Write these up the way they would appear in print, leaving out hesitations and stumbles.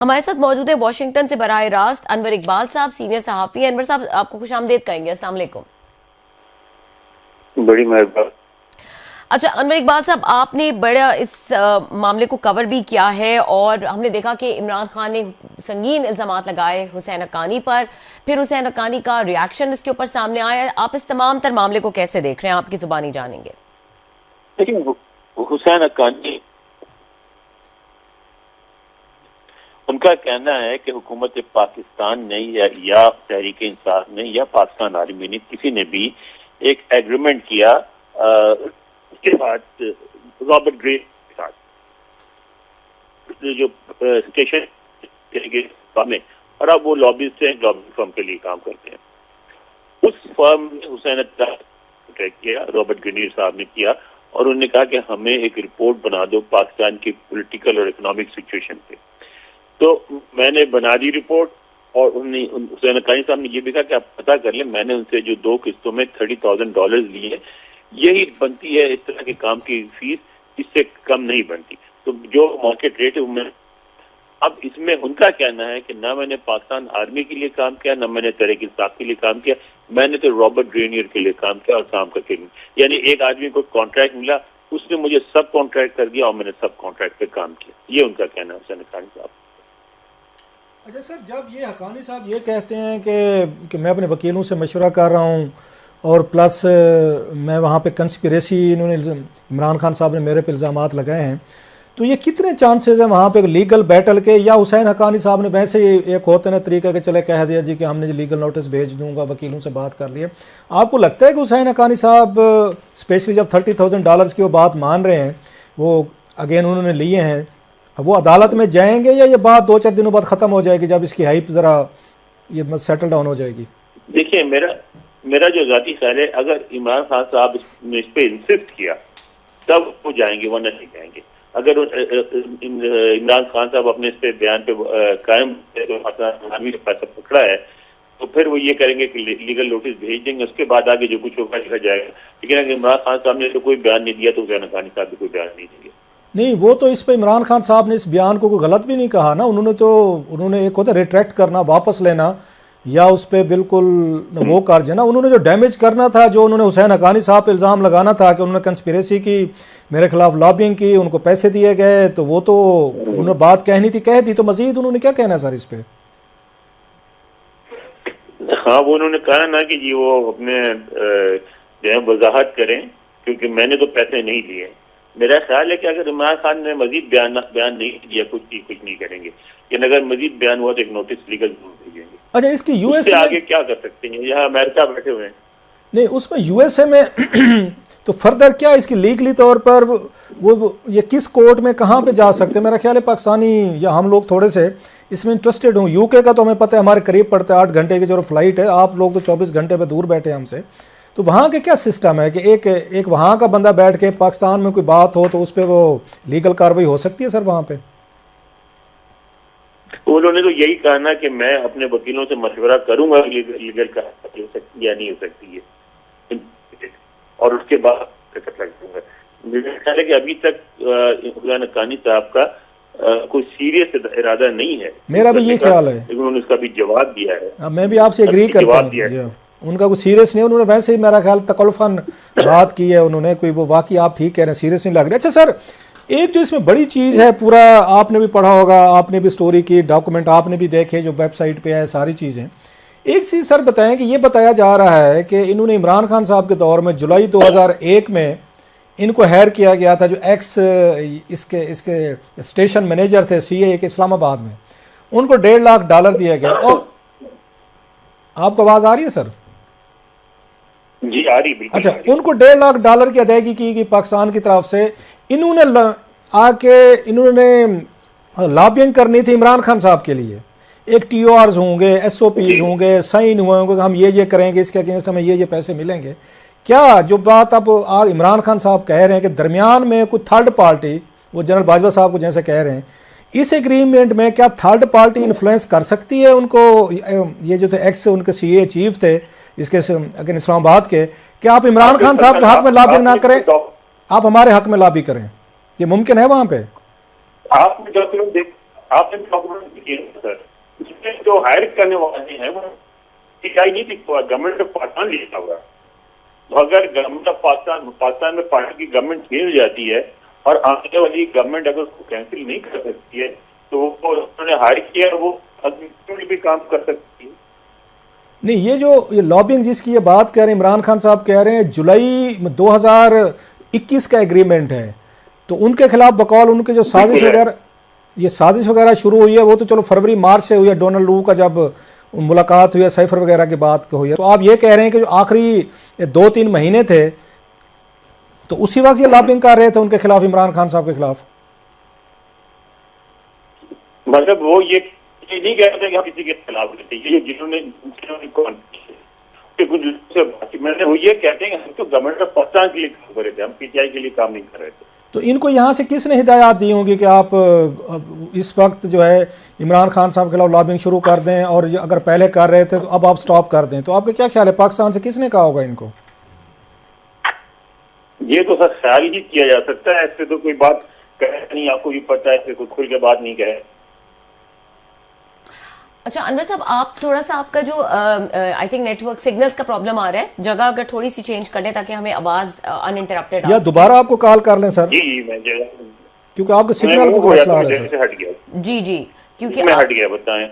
हमारे साथ मौजूद है वॉशिंगटन से बराह रास्त अनवर इकबाल साहब, सीनियर सहाफ़ी। अनवर साहब, आपको खुशामदीद कहेंगे। अस्सलाम वालेकुम। बड़ी मेहरबानी। अच्छा अनवर इकबाल साहब, आपने बड़ा इस मामले को कवर भी किया है और हमने देखा कि इमरान खान ने संगीन इल्ज़ामात लगाए हुसैन हक्कानी पर, फिर हुसैन हक्कानी का रिएक्शन इसके ऊपर सामने आया। आप इस तमाम तर मामले को कैसे देख रहे हैं? आपकी जुबानी जानेंगे। लेकिन हुसैन हक्कानी, उनका कहना है कि हुकूमत पाकिस्तान ने या तहरीक इंसाफ ने या पाकिस्तान आर्मी ने किसी ने भी एक एग्रीमेंट किया उसके बाद रॉबर्ट ग्रे के साथ जो स्टेशन में, और अब वो लॉबिस्ट हैं, लॉबी फर्म के लिए काम करते हैं। उस फर्म ने हुसैन कॉन्ट्रैक्ट किया, रॉबर्ट ग्रेनियर साहब ने किया, और उन्होंने कहा कि हमें एक रिपोर्ट बना दो पाकिस्तान की पॉलिटिकल और इकोनॉमिक सिचुएशन पे। तो मैंने बना दी रिपोर्ट, और उन्होंने हुसैन हक्कानी साहब ने ये भी कहा कि आप पता कर लें, मैंने उनसे जो 2 किस्तों में $30,000 लिए, यही बनती है इस तरह के काम की फीस, इससे कम नहीं बनती। तो जो मार्केट रेट है वो अब इसमें उनका कहना है कि ना मैंने पाकिस्तान आर्मी के लिए काम किया, ना मैंने तहरीक इंसाफ के लिए काम किया, मैंने तो रॉबर्ट ग्रेनियर के लिए काम किया, और काम करके यानी एक आदमी को कॉन्ट्रैक्ट मिला, उसने मुझे सब कॉन्ट्रैक्ट कर दिया और मैंने सब कॉन्ट्रैक्ट पे काम किया। ये उनका कहना है हुसैन हक्कानी साहब। अच्छा सर, जब ये हक्कानी साहब ये कहते हैं कि मैं अपने वकीलों से मशवरा कर रहा हूँ और प्लस मैं वहाँ पे कंस्पिरेसी, इन्होंने इमरान खान साहब ने मेरे पे इल्ज़ामात लगाए हैं, तो ये कितने चांसेस हैं वहाँ पे लीगल बैटल के? या हुसैन हक्कानी साहब ने वैसे ही एक होते ना तरीका के चले कह दिया जी कि हमने लीगल नोटिस भेज दूंगा, वकीलों से बात कर लिए? आपको लगता है कि हुसैन हक्कानी साहब स्पेशली जब $30,000 की वो बात मान रहे हैं, वो अगेन उन्होंने लिए हैं, वो अदालत में जाएंगे या ये बात 2-4 दिनों बाद ख़त्म हो जाएगी जब इसकी हाइप ज़रा ये सेटल डाउन हो जाएगी? देखिए, मेरा जो जाती ख्याल है, अगर इमरान खान साहब ने इस पर इंसिस्ट किया तब वो जाएंगे, वरना नहीं जाएंगे। अगर इमरान खान साहब अपने इस पे बयान पे कायम आर्मी ने पैसा पकड़ा है, तो फिर वो ये करेंगे कि लीगल नोटिस भेज देंगे, उसके बाद आगे जो कुछ होगा लिखा जाएगा। लेकिन अगर इमरान खान साहब ने तो कोई बयान नहीं दिया तो हुसैन हक्कानी साहब भी कोई बयान नहीं देंगे। नहीं, वो तो इस पे इमरान खान साहब ने इस बयान को कोई गलत भी नहीं कहा ना। उन्होंने एक होता रिट्रैक्ट करना, वापस लेना, या उस पर बिल्कुल वो कर देना। उन्होंने जो डैमेज करना था, जो उन्होंने हुसैन हक्कानी साहब पे इल्ज़ाम लगाना था कि उन्होंने कंस्पिरेसी की, मेरे खिलाफ लॉबिंग की, उनको पैसे दिए गए, तो वो तो उन्होंने बात कहनी थी, कह दी। तो मजीद उन्होंने क्या कहना है सर इस पे? हाँ, वो उन्होंने कहा ना कि जी वो अपने जो है वजाहत करें, क्योंकि मैंने तो पैसे नहीं लिए। मेरा ख्याल है कि अगर इमरान खान ने मजीद बयान नहीं दिया, कुछ नहीं करेंगे, लेकिन अगर मजीद बयान हुआ तो एक नोटिस लीगल जरूर भेजेंगे। अच्छा, इसकी यूएसए आगे क्या कर सकते हैं? यहाँ अमेरिका बैठे हुए हैं। नहीं, उसमें यूएसए में तो फर्दर क्या इसकी लीगली तौर पर वो ये किस कोर्ट में कहाँ पे जा सकते हैं? मेरा ख्याल है पाकिस्तानी या हम लोग थोड़े से इसमें इंटरेस्टेड हूँ। यूके का तो हमें पता है, हमारे करीब पड़ता है, 8 घंटे की जो फ्लाइट है। आप लोग तो 24 घंटे पे दूर बैठे हैं हमसे। तो वहाँ के क्या सिस्टम है कि एक वहाँ का बंदा बैठ के पाकिस्तान में कोई बात हो तो उस पर वो लीगल कार्रवाई हो सकती है सर वहाँ पे? उन्होंने तो यही कहा ना कि मैं अपने वकीलों से मशवरा करूंगा लीगल कार्रवाई हो सकती या नहीं हो सकती है, और उसके बाद लग दूंगा। मेरा ख्याल है कि अभी तक हुसैन हक्कानी साहब का कोई सीरियस इरादा नहीं है। मेरा भी ये ख्याल है, लेकिन उन्होंने उसका भी जवाब दिया है। मैं भी आपसे एग्री करता हूँ। उनका कोई सीरियस नहीं, उन्होंने वैसे ही मेरा ख्याल तकल्लुफ़न बात की है उन्होंने, कोई वो वाकई आप ठीक कह रहे हैं, सीरियस नहीं लग रहा। अच्छा सर, एक जो इसमें बड़ी चीज़ है, पूरा आपने भी पढ़ा होगा, आपने भी स्टोरी की, डॉक्यूमेंट आपने भी देखे जो वेबसाइट पे है, सारी चीज़ें। एक चीज़ सर बताएं कि ये बताया जा रहा है कि इन्होंने इमरान खान साहब के दौर में जुलाई 2001 में इनको हायर किया गया था, जो एक्स इसके स्टेशन मैनेजर थे सीए के इस्लामाबाद में, उनको $1.5 लाख दिया गया। और आपको आवाज़ आ रही है सर? जी आ रही। अच्छा, उनको $1.5 लाख की अदायगी की गई पाकिस्तान की तरफ से। इन्होंने लॉबिंग करनी थी इमरान खान साहब के लिए। एक TORs होंगे, SOPs होंगे, साइन हुए होंगे, हम ये करेंगे, इसके अगेंस्ट हमें ये पैसे मिलेंगे। क्या जो बात अब इमरान खान साहब कह रहे हैं कि दरमियान में कोई थर्ड पार्टी, वो जनरल बाजवा साहब को जैसे कह रहे हैं, इस एग्रीमेंट में क्या थर्ड पार्टी इन्फ्लुएंस कर सकती है उनको? ये जो थे एक्स उनके CA चीफ थे इसके अगर इस्लामाबाद के, क्या आप इमरान खान साहब के हक में लॉबिंग ना करें, आप हमारे हक में लॉबी करें? ये मुमकिन है वहां पे? आपने डॉक्यूमेंट किया सर, उसमें जो हायर करने वाले हैं वो सीआई नहीं लिखा हुआ, गवर्नमेंट ऑफ पाकिस्तान लिखा हुआ। तो अगर गवर्नमेंट ऑफ पाकिस्तान में पार्टी की गवर्नमेंट चेंज हो जाती है और आने वाली गवर्नमेंट अगर उसको कैंसिल नहीं कर सकती है तो वो उन्होंने हायर किया, वो अदमी भी काम कर सकती है। नहीं, ये लॉबिंग जिसकी ये बात कह रहे हैं इमरान खान साहब कह रहे हैं जुलाई 2021 का एग्रीमेंट है, तो उनके खिलाफ बकौल उनके जो साजिश वगैरह शुरू हुई है वो तो चलो फरवरी मार्च से हुई है, डोनाल्ड लू का जब मुलाकात हुई है, साइफर वगैरह की बात हुई है। तो आप ये कह रहे हैं कि जो आखिरी 2-3 महीने थे तो उसी वक्त ये लॉबिंग कर रहे थे उनके खिलाफ, इमरान खान साहब के खिलाफ। मतलब वो ये नहीं कह रहे कि हम किसी के खिलाफ रहते, ये जिन्होंने मैंने वो ये कहते हैं हम तो गवर्नमेंट ऑफ पाकिस्तान के लिए काम कर रहे थे, हम पीटीआई के लिए काम नहीं कर रहे थे। तो इनको यहाँ से किसने हिदायत दी होंगी कि आप इस वक्त जो है इमरान खान साहब के खिलाफ लॉबिंग शुरू कर दें, और अगर पहले कर रहे थे तो अब आप स्टॉप कर दें? तो आपका क्या ख्याल है, पाकिस्तान से किसने कहा होगा इनको? ये तो सर ख्याल ही किया जा सकता है, ऐसे तो कोई बात कहे नहीं, आपको भी पता है, ऐसे कोई खुल के बात नहीं कहे। अच्छा अनवर साहब, आप थोड़ा सा आपका जो आई थिंक नेटवर्क सिग्नल्स का प्रॉब्लम आ रहा है, जगह अगर थोड़ी सी चेंज कर दें ताकि हमें आवाज अनइंटरप्टेड, या दोबारा आपको कॉल कर लें सर, जी मैं क्योंकि आपके सिग्नल को मसला आ रहा है सर। हट गया जी क्योंकि मैं हट गया, बताएं।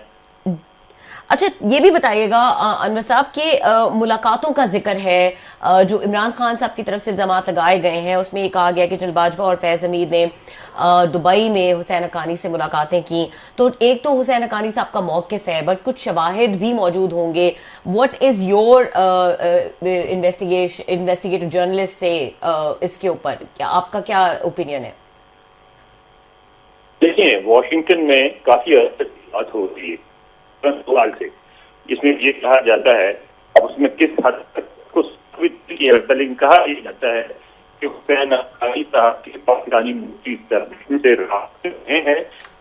अच्छा ये भी बताइएगा अनवर साहब कि मुलाकातों का जिक्र है जो इमरान खान साहब की तरफ से इल्जामात लगाए गए हैं, उसमें ये कहा गया कि जनरल बाजवा और फैज हमीद ने दुबई में हुसैन हक्कानी से मुलाकातें की। तो एक तो हुसैन हक्कानी साहब का मौक़िफ़ है, बट कुछ शवाहिद भी मौजूद होंगे। What is your investigative journalist से इसके ऊपर क्या आपका क्या ओपिनियन है? देखिए, वॉशिंगटन में काफी बात होती है सवाल से, जिसमें ये कहा जाता है, अब उसमें किस हद तक कुछ लेकिन कहा यह जाता है कि हुसैन हक्कानी साहब के पाकिस्तानी मुफ्ती से रास्ते हैं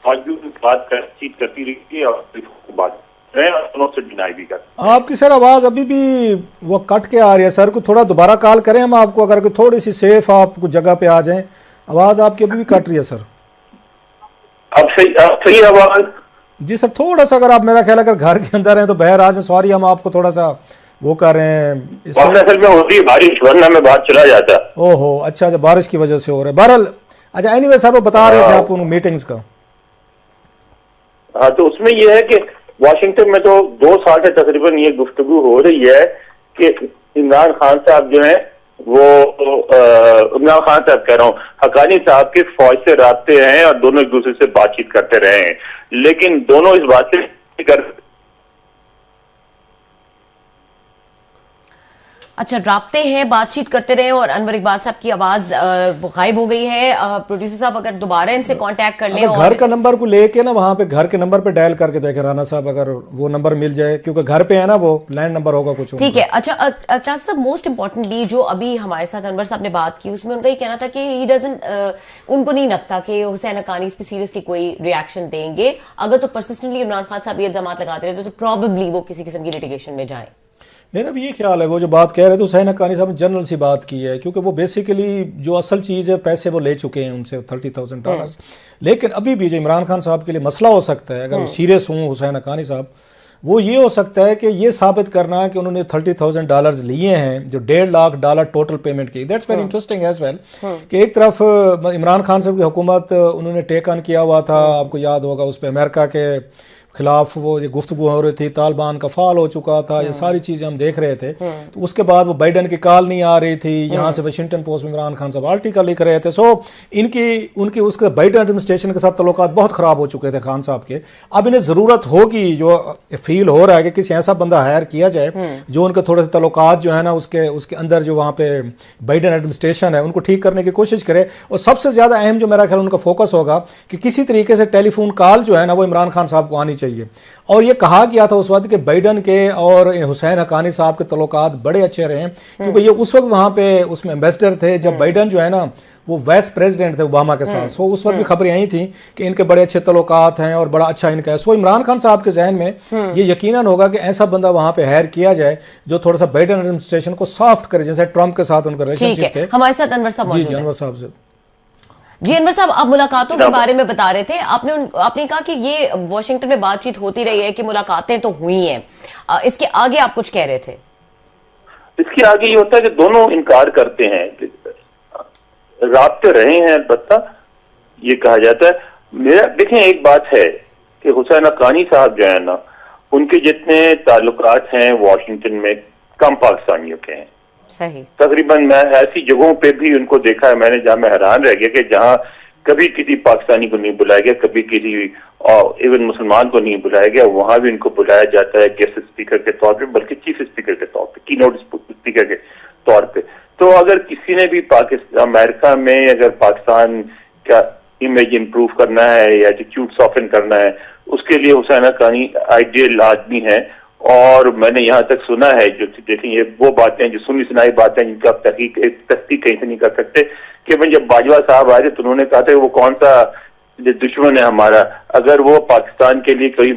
और जो बातचीत करती रही और बात से डिनाई भी कर। आपकी सर आवाज अभी भी वो कट के आ रही है सर, को थोड़ा दोबारा कॉल करें हम आपको, अगर थोड़ी सी सेफ आप कुछ जगह पे आ जाएं। आवाज आपकी अभी भी कट रही है सर। अब सही आवाज? जी सर थोड़ा सा, अगर आप मेरा ख्याल अगर घर के अंदर हैं तो बाहर आ जाए। सॉरी, हम आपको थोड़ा सा वो कर रहे हैं, असल में होती है बारिश, वरना में बात चला जाता। ओहो अच्छा, बारिश की वजह से हो रहा है। बहरहाल अच्छा, एनीवे सर वो बता रहे थे आप उन मीटिंग्स का। हाँ, तो उसमें यह है कि वाशिंगटन में तो 2 साल से तकरीबन ये गुफ्तगू हो रही है कि इमरान खान साहब जो है वो इमरान खान साहब कह रहा हूँ, हक्कानी साहब के फौज से रास्ते हैं और दोनों एक दूसरे से बातचीत करते रहे हैं, लेकिन दोनों इस बात से कर। अच्छा, राब्ते हैं, बातचीत करते रहे, और अनवर इकबाल साहब की आवाज गायब हो गई है। प्रोड्यूसर साहब अगर दोबारा इनसे कांटेक्ट कर लें, और घर का नंबर को लेके ना वहां पे घर के नंबर पे डायल करके देखे राना साहब, अगर वो नंबर मिल जाए, क्योंकि घर पे है ना वो लैंड नंबर होगा कुछ। ठीक है। अच्छा क्लास साहब, मोस्ट इंपॉर्टेंटली जो अभी हमारे साथ अनवर साहब ने बात की, उसमें उनका ये कहना था कि ही डजंट, उनको नहीं लगता कि हुसैन हक्कानी इस पर सीरियसली कोई रिएक्शन देंगे। अगर तो परसिस्टेंटली इमरान खान साहब ये इल्जामात लगाते रहे तो प्रॉबेबली वो किसी किस्म की लिटिगेशन में जाए। मेरा भी ये ख्याल है, वो जो बात कह रहे थे हुसैन हक्कानी साहब ने जनरल सी बात की है, क्योंकि वो बेसिकली जो असल चीज़ है, पैसे वो ले चुके हैं उनसे $30,000। लेकिन अभी भी जो इमरान खान साहब के लिए मसला हो सकता है, अगर वो सीरियस हों हुसैन हक्कानी साहब, वो ये हो सकता है कि ये साबित करना है कि उन्होंने $30,000 लिए हैं, जो $1.5 लाख टोटल पेमेंट की। That's very interesting as well, कि एक तरफ इमरान खान साहब की हुकूमत उन्होंने टेक ऑन किया हुआ था, आपको याद होगा, उस पर अमेरिका के खिलाफ वो ये गुफ्तगू हो रही थी, तालिबान का फाल हो चुका था, ये सारी चीजें हम देख रहे थे। तो उसके बाद वो बाइडन की कॉल नहीं आ रही थी, यहाँ से वाशिंगटन पोस्ट में इमरान खान साहब आर्टिकल लिख रहे थे। सो उनकी उसके बाइडन एडमिनिस्ट्रेशन के साथ तल्लुकात बहुत खराब हो चुके थे खान साहब के। अब इन्हें जरूरत होगी, जो फील हो रहा है, कि किसी ऐसा बंदा हायर किया जाए जो उनके थोड़े से तल्लुकात जो है ना उसके अंदर जो वहाँ पे बाइडन एडमिनिस्ट्रेशन है उनको ठीक करने की कोशिश करे। और सबसे ज्यादा अहम जो मेरा ख्याल उनका फोकस होगा कि किसी तरीके से टेलीफोन कॉल जो है ना वो इमरान खान साहब को आनी चाहिए। और ये कहा गया था उस वक्त कि बाइडन के और हुसैन हक्कानी साहब के तल्लुकात बड़े अच्छे रहे, क्योंकि ये उस वक्त वहां पे उसमें एम्बेसडर थे जब बाइडन जो है ना वो वाइस प्रेसिडेंट थे ओबामा के साथ। सो उस वक्त भी खबरें आई थी कि इनके बड़े अच्छे तल्लुकात हैं और बड़ा अच्छा इनका है। सो इमरान खान साहब के जहन में ये यकीनन होगा कि ऐसा बंदा वहां पे हायर किया जाए जो थोड़ा सा बाइडन एडमिनिस्ट्रेशन को सॉफ्ट करे, जैसे ट्रंप के साथ उनका रिलेशनशिप थे। हमारे साथ अनवर साहब, जी अनवर साहब से जी अनवर साहब, आप मुलाकातों के बारे में बता रहे थे, आपने कहा कि ये वॉशिंगटन में बातचीत होती रही है, कि मुलाकातें तो हुई हैं, इसके आगे आप कुछ कह रहे थे? इसके आगे ये होता है कि दोनों इनकार करते हैं, राब्ते रहे हैं, अलबत्ता ये कहा जाता है। मेरा देखें, एक बात है कि हुसैन हक्कानी साहब जो है ना, उनके जितने ताल्लुकात हैं वॉशिंगटन में कम पाकिस्तानियों के हैं। सही। तकरीबन मैं ऐसी जगहों पे भी उनको देखा है मैंने जहां मैं हैरान रह गया कि जहां कभी किसी पाकिस्तानी को नहीं बुलाया गया, कभी किसी इवन मुसलमान को नहीं बुलाया गया, वहां भी उनको बुलाया जाता है गेस्ट स्पीकर के तौर पे, बल्कि चीफ स्पीकर के तौर पे, कीनोट स्पीकर के तौर पे। तो अगर किसी ने भी पाकिस्तान अमेरिका में अगर पाकिस्तान का इमेज इंप्रूव करना है या एटीट्यूड सॉफ्टन करना है, उसके लिए हुसैन हक्कानी आइडियल आदमी है। और मैंने यहाँ तक सुना है, जो देखें ये वो बातें जो सुनी सुनाई बातें जिनका आप तहकीक कहीं से नहीं कर सकते, कि भाई जब बाजवा साहब आए थे तो उन्होंने कहा था कि वो कौन सा दुश्मन है हमारा, अगर वो पाकिस्तान के लिए कोई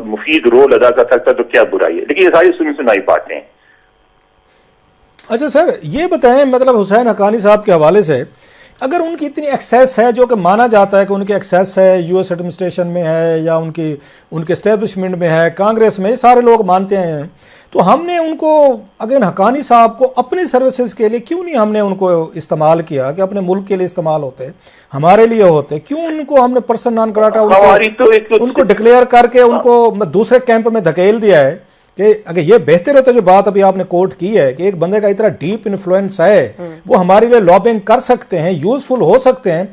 मुफीद रोल अदा कर सकता तो क्या बुराई है। लेकिन ये सारी सुनी सुनाई बातें हैं। अच्छा सर, ये बताएं, मतलब हुसैन हक्कानी साहब के हवाले से, अगर उनकी इतनी एक्सेस है, जो कि माना जाता है कि उनकी एक्सेस है यूएस एडमिनिस्ट्रेशन में है या उनके एस्टेब्लिशमेंट में है, कांग्रेस में, सारे लोग मानते हैं, तो हमने उनको अगेन हक्कानी साहब को अपनी सर्विसेज के लिए क्यों नहीं हमने उनको इस्तेमाल किया, कि अपने मुल्क के लिए इस्तेमाल होते, हमारे लिए होते, क्यों उनको हमने पर्सन नॉन ग्राटा उनको डिक्लेयर करके उनको दूसरे कैंप में धकेल दिया है? कि अगर ये बेहतर है तो जो बात अभी आपने कोट की है कि एक बंदे का इतना डीप इन्फ्लुएंस है, वो हमारे लिए लॉबिंग कर सकते हैं, यूजफुल हो सकते हैं,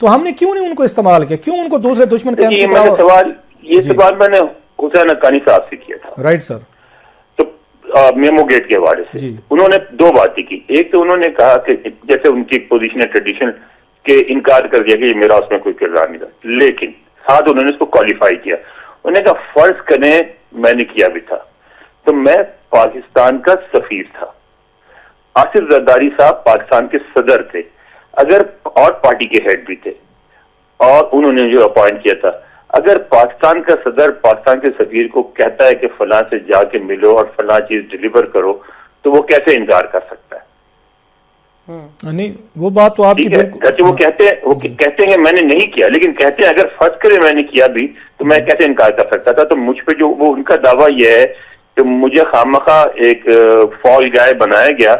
तो हमने क्यों नहीं उनको इस्तेमाल किया, क्यों उनको दूसरे दुश्मन कैंप की सवाल मैंने हुसैन हक्कानी साहब से किया था। Right sir. तो मेमो गेट के हवाले से उन्होंने दो बातें की। एक तो उन्होंने कहा कि जैसे उनकी पोजीशन है ट्रेडिशन के, इनकार कर दिया कि मेरा उसमें कोई किरदार नहीं था, लेकिन साथ उन्होंने इसको क्वालिफाई किया। उन्होंने कहा फर्ज करें मैंने किया भी था तो मैं पाकिस्तान का सफीर था, आसिफ जरदारी साहब पाकिस्तान के सदर थे, अगर और पार्टी के हेड भी थे, और उन्होंने जो अपॉइंट किया था, अगर पाकिस्तान का सदर पाकिस्तान के सफीर को कहता है कि फलां से जाके मिलो और फलां चीज डिलीवर करो, तो वो कैसे इनकार कर सकता है? नहीं, वो बात तो आपकी वो कहते हैं मैंने नहीं किया, लेकिन कहते हैं अगर फर्ज करे मैंने किया भी तो मैं कैसे इनकार कर सकता था? तो मुझ पे जो वो उनका दावा यह है कि मुझे खामखा एक फॉल गाय बनाया गया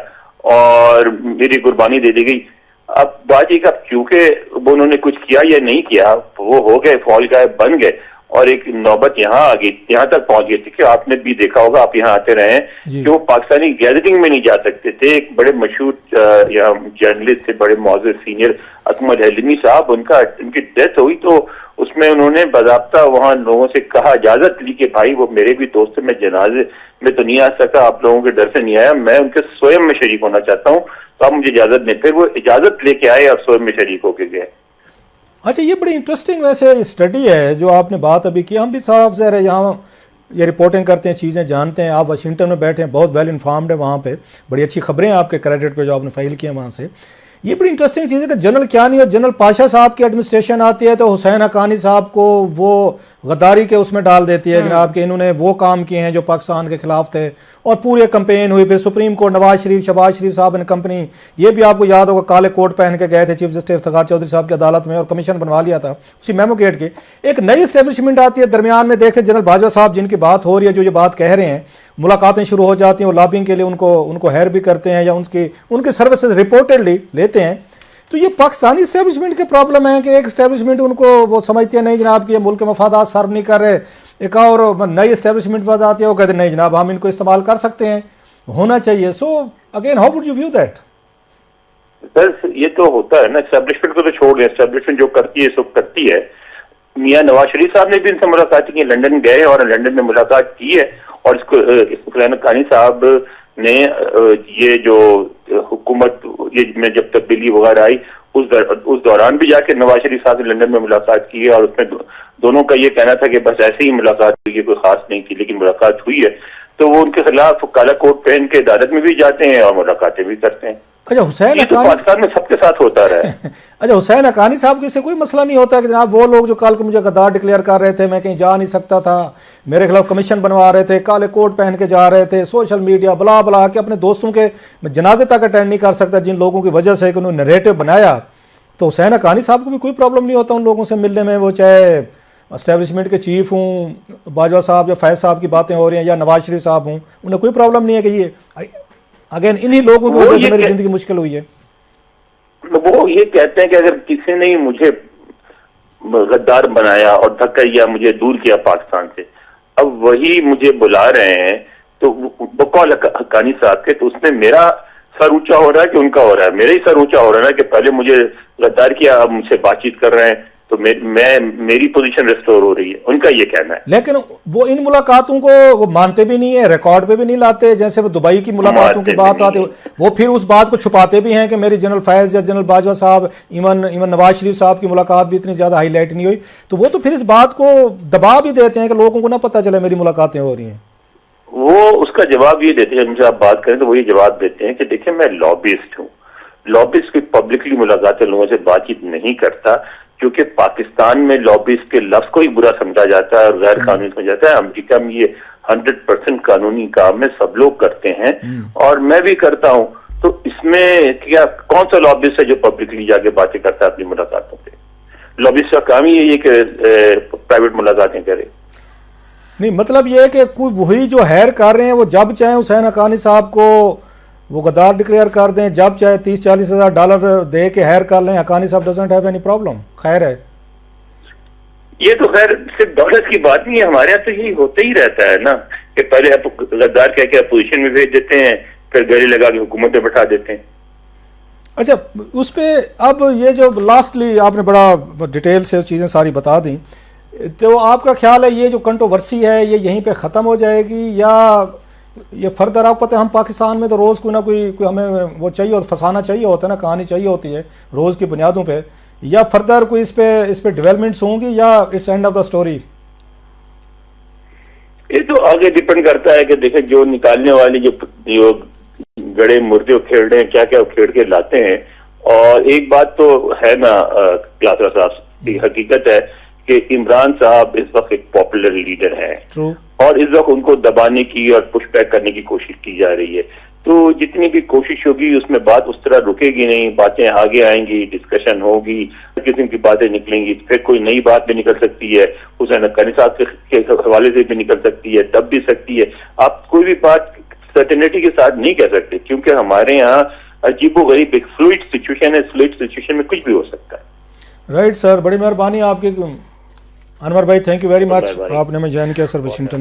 और मेरी कुर्बानी दे दी गई। अब बात ये, क्योंकि वो उन्होंने कुछ किया या नहीं किया, वो हो गए, फॉल गाय बन गए, और एक नौबत यहाँ आ गई, यहाँ तक पहुंच गई थी कि आपने भी देखा होगा, आप यहाँ आते रहे हैं, कि वो पाकिस्तानी गैदरिंग में नहीं जा सकते थे। एक बड़े मशहूर यहाँ जर्नलिस्ट थे, बड़े मौजूद सीनियर अकमल हैलमी साहब, उनकी डेथ हुई तो उसमें उन्होंने बाज़ाब्ता वहाँ लोगों से कहा, इजाजत ली कि भाई वो मेरे भी दोस्त, मैं जनाजे में तो नहीं आ सका, आप लोगों के डर से नहीं आया, मैं उनके स्वयं में शरीक होना चाहता हूँ, तो आप मुझे इजाजत दें। फिर वो इजाजत लेके आए और स्वयं में शरीक होके गए। अच्छा, ये बड़ी इंटरेस्टिंग वैसे स्टडी है जो आपने बात अभी की। हम भी सारा अफसर है यहाँ, ये रिपोर्टिंग करते हैं, चीज़ें जानते हैं। आप वाशिंगटन में बैठे हैं, बहुत वेल इन्फॉर्म्ड है, वहाँ पे बड़ी अच्छी खबरें आपके क्रेडिट पे जो आपने फाइल किया वहाँ से। ये बड़ी इंटरेस्टिंग चीज़ है कि जनरल कियानी और जनरल पाशा साहब की एडमिनिस्ट्रेशन आती है तो हुसैन हक्कानी साहब को वो गद्दारी के उसमें डाल देती है जनाब कि इन्होंने वो काम किए हैं जो पाकिस्तान के खिलाफ थे, और पूरी कैंपेन हुई। फिर सुप्रीम कोर्ट नवाज शरीफ, शहबाज शरीफ साहब एंड कंपनी, ये भी आपको याद होगा, काले कोट पहन के गए थे चीफ जस्टिस इफ्तिखार चौधरी साहब की अदालत में और कमीशन बनवा लिया था उसी मेमो गेट के। एक नई एस्टेब्लिशमेंट आती है, दरमियान में देखते जनरल बाजवा साहब जिनकी बात हो रही है, जो ये बात कह रहे हैं, मुलाकातें शुरू हो जाती हैं, वो लॉबिंग के लिए उनको हायर भी करते हैं या उनकी सर्विसेज रिपोर्टेडली लेते हैं। तो ये पाकिस्तानी एस्टेब्लिशमेंट के प्रॉब्लम है कि एक एस्टेब्लिशमेंट उनको वो समझते हैं नहीं जनाब कि ये मुल्क के मफादात सर्व नहीं कर रहे, एक और नई एस्टेब्लिशमेंट बाद आती है वो कहते हैं नहीं जनाब हम इनको इस्तेमाल कर सकते हैं, होना चाहिए। So again how would you view that? Sir ये तो होता है ना, एस्टेब्लिशमेंट को तो छोड़ दें, एस्टेब्लिशमेंट जो करती है सब करती है। मियां नवाज शरीफ साहब ने भी इनसे मुलाकात की, लंदन गए और लंदन में मुलाकात की है, और इसको हुसैन हक्कानी साहब ने ये जो हुकूमत ये में जब तब्दीली वगैरह आई उस दौरान भी जाके नवाज शरीफ साहब ने लंदन में मुलाकात की है, और उसमें दोनों का ये कहना था कि बस ऐसे ही मुलाकात हुई है, कोई खास नहीं थी, लेकिन मुलाकात हुई है। तो वो उनके खिलाफ काला कोट पहन के अदालत में भी जाते हैं और मुलाकातें भी करते हैं। अच्छा, हुसैन तो पाकिस्तान में सबके साथ होता रहा है। अच्छा, हुसैन हक्कानी साहब के से कोई मसला नहीं होता कि जनाब वो लोग जो कल को मुझे गद्दार डिक्लेयर कर रहे थे, मैं कहीं जा नहीं सकता था, मेरे खिलाफ कमीशन बनवा रहे थे, काले कोट पहन के जा रहे थे, सोशल मीडिया बुला बुला के अपने दोस्तों के जनाजे तक अटेंड नहीं कर सकता, जिन लोगों की वजह से उन्होंने नैरेटिव बनाया तो हुसैन हक्कानी साहब को भी कोई प्रॉब्लम नहीं होता उन लोगों से मिलने में, वो चाहे एस्टेब्लिशमेंट के चीफ हूँ, बाजवा साहब या फैज साहब की बातें हो रही हैं, या नवाज शरीफ साहब हूँ, उन्हें कोई प्रॉब्लम नहीं है कि ये अगेन इन्हीं लोगों की वजह से मेरी जिंदगी मुश्किल हुई है। वो ये कहते हैं कि अगर किसी ने मुझे गद्दार बनाया और धक्का मुझे दूर किया पाकिस्तान से, अब वही मुझे बुला रहे हैं तो बकौल हक्कानी साहब के, तो उसमें मेरा सर ऊंचा हो रहा है कि उनका हो रहा है? मेरा ही सर ऊंचा हो रहा है ना कि पहले मुझे गद्दार किया, अब मुझसे बातचीत कर रहे हैं, तो मेरी पोजीशन रिस्टोर हो रही है, उनका ये कहना है। लेकिन वो इन मुलाकातों को वो मानते भी नहीं है, रिकॉर्ड पे भी नहीं लाते। जैसे वो दुबई की मुलाकातों की बात आती है, वो फिर उस बात को छुपाते भी हैं कि मेरी जनरल फैज या जनरल बाजवा साहब, इवन नवाज शरीफ साहब की मुलाकात भी इतनी ज्यादा हाईलाइट नहीं हुई। तो वो तो फिर इस बात को दबा भी देते हैं कि लोगों को ना पता चले मेरी मुलाकातें हो रही हैं। वो उसका जवाब ये देते हैं, मुझे आप बात करें तो वो ये जवाब देते हैं कि देखिए मैं लॉबिस्ट हूँ, लॉबिस्ट की पब्लिकली मुलाकातें लोगों से बातचीत नहीं करता, क्योंकि पाकिस्तान में लॉबिस्ट के लफ्ज को ही बुरा समझा जाता है और गैर कानूनी समझा जाता है। अमेरिका में ये 100% कानूनी काम है, सब लोग करते हैं और मैं भी करता हूँ। तो इसमें क्या कौन सा लॉबिस्ट है जो पब्लिकली जाके बातें करता है अपनी मुलाकातों पे? लॉबिस्ट का काम ही है कि प्राइवेट मुलाकातें करे। नहीं, मतलब ये है कि कोई वही जो हायर कर रहे हैं वो जब चाहे हुसैन हक्कानी साहब को वो गद्दार डिक्लेयर कर दें, जब चाहे 30-40 हज़ार डॉलर दे के हायर कर लें, हक्कानी साहब डजंट हैव एनी प्रॉब्लम। खैर है, ये तो खैर सिर्फ डॉलर की बात नहीं है, हमारे यहाँ तो यही होता ही रहता है ना कि पहले आप गद्दार कह के अपोजिशन में भेज देते हैं, फिर गले लगा के हुकूमत में बैठा देते हैं। अच्छा, उस पर अब ये जो लास्टली आपने बड़ा डिटेल से चीज़ें सारी बता दी, तो आपका ख्याल है ये जो कंट्रोवर्सी है ये यहीं पे ख़त्म हो जाएगी या ये फर्दर? आपको पता है हम पाकिस्तान में तो रोज़ कोई ना कोई हमें वो चाहिए होता, फंसाना चाहिए होता है ना, कहानी चाहिए होती है रोज़ की बुनियादों पे, या फर्दर कोई इस पे डेवलपमेंट्स होंगी या it's end of the story? ये तो आगे डिपेंड करता है कि देखें जो निकालने वाली जो गड़े मुर्दे उखेड़ रहे हैं, क्या क्या उखेड़ के लाते हैं। और एक बात तो है ना क्लासरा साहब, हकीकत है कि इमरान साहब इस वक्त एक पॉपुलर लीडर है और इस वक्त उनको दबाने की और पुश बैक करने की कोशिश की जा रही है। तो जितनी भी कोशिश होगी उसमें बात उस तरह रुकेगी नहीं, बातें आगे आएंगी, डिस्कशन होगी, किस्म की बातें निकलेंगी, फिर कोई नई बात भी निकल सकती है, हुसैन हक्कानी साहब के हवाले से भी निकल सकती है, तब भी सकती है। आप कोई भी बात सर्टेनिटी के साथ नहीं कह सकते, क्योंकि हमारे यहाँ अजीबोगरीब एक फ्लूइड सिचुएशन है, फ्लूइड सिचुएशन में कुछ भी हो सकता है। राइट सर, बड़ी मेहरबानी आपकी। अनवर भाई, थैंक यू वेरी मच, आपने हमें ज्वाइन किया सर वाशिंगटन।